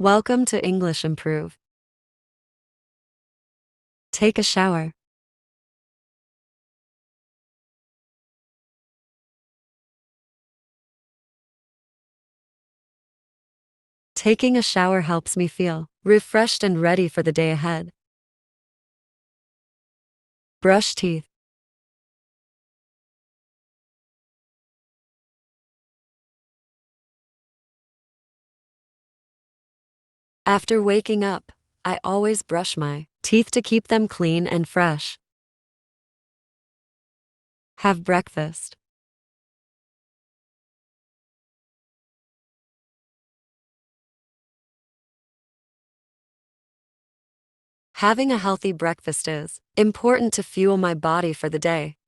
Welcome to English Improve. Take a shower. Taking a shower helps me feel refreshed and ready for the day ahead. Brush teeth. After waking up, I always brush my teeth to keep them clean and fresh. Have breakfast. Having a healthy breakfast is important to fuel my body for the day.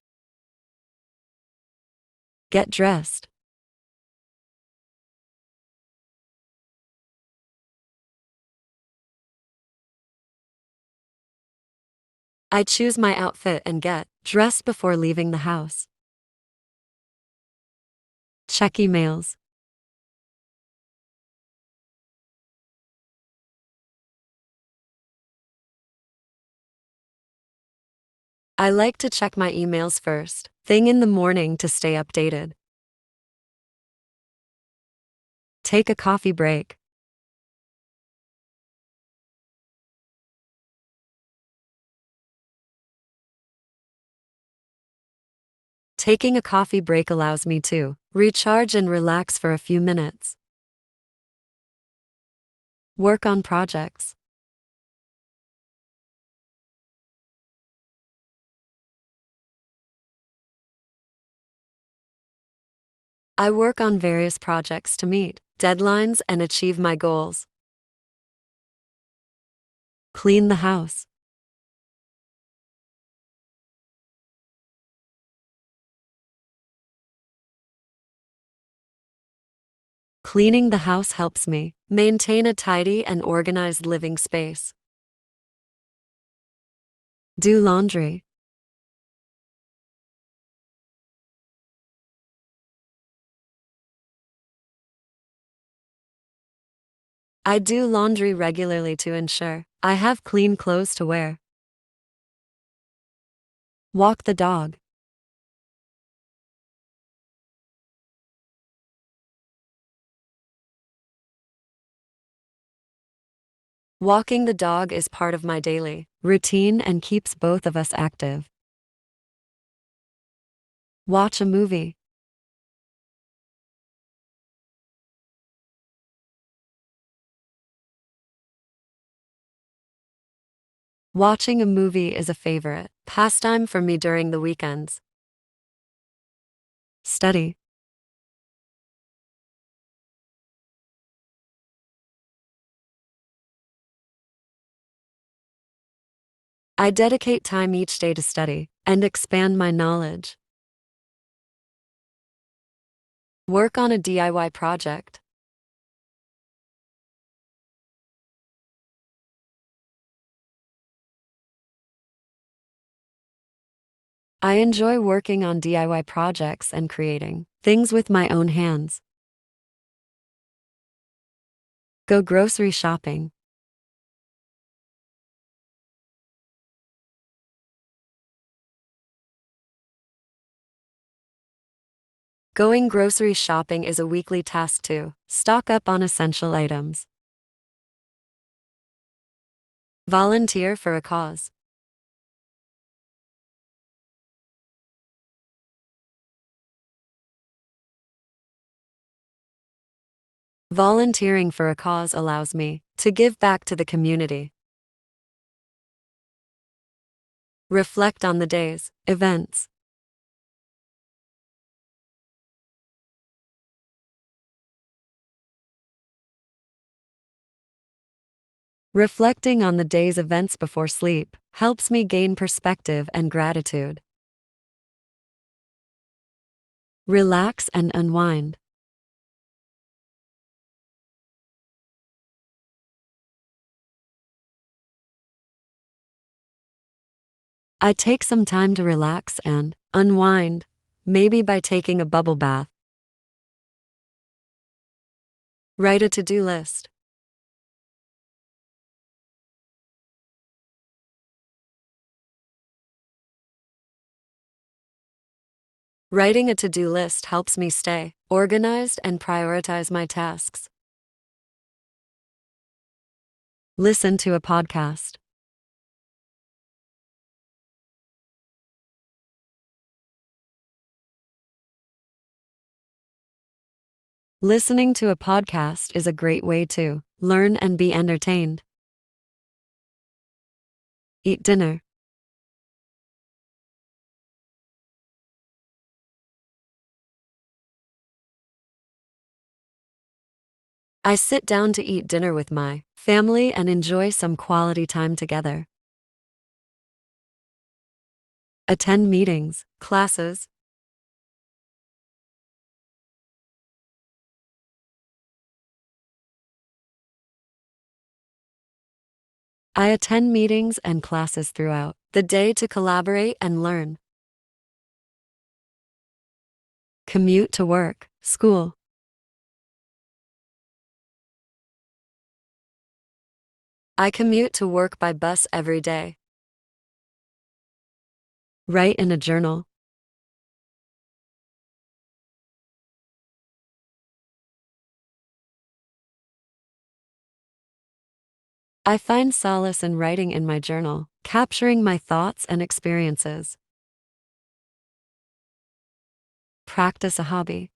Get dressed. I choose my outfit and get dressed before leaving the house. Check emails. I like to check my emails first thing in the morning to stay updated. Take a coffee break. Taking a coffee break allows me to recharge and relax for a few minutes. Work on projects. I work on various projects to meet deadlines and achieve my goals. Clean the house. Cleaning the house helps me maintain a tidy and organized living space. Do laundry. I do laundry regularly to ensure I have clean clothes to wear. Walk the dog. Walking the dog is part of my daily routine and keeps both of us active. Watch a movie. Watching a movie is a favorite pastime for me during the weekends. Study. I dedicate time each day to study and expand my knowledge. Work on a DIY project. I enjoy working on DIY projects and creating things with my own hands. Go grocery shopping. Going grocery shopping is a weekly task to stock up on essential items. Volunteer for a cause. Volunteering for a cause allows me to give back to the community. Reflect on the day's events. Reflecting on the day's events before sleep helps me gain perspective and gratitude. Relax and unwind. I take some time to relax and unwind, maybe by taking a bubble bath. Write a to-do list. Writing a to-do list helps me stay organized and prioritize my tasks. Listen to a podcast. Listening to a podcast is a great way to learn and be entertained. Eat dinner. I sit down to eat dinner with my family and enjoy some quality time together. Attend meetings, classes. I attend meetings and classes throughout the day to collaborate and learn. Commute to work, school. I commute to work by bus every day. Write in a journal. I find solace in writing in my journal, capturing my thoughts and experiences. Practice a hobby.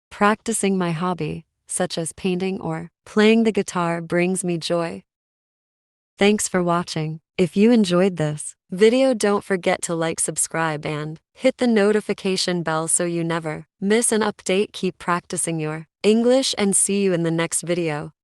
Practicing my hobby, such as painting or playing the guitar, brings me joy. Thanks for watching. If you enjoyed this video, don't forget to like, subscribe, and hit the notification bell so you never miss an update. Keep practicing your English and see you in the next video.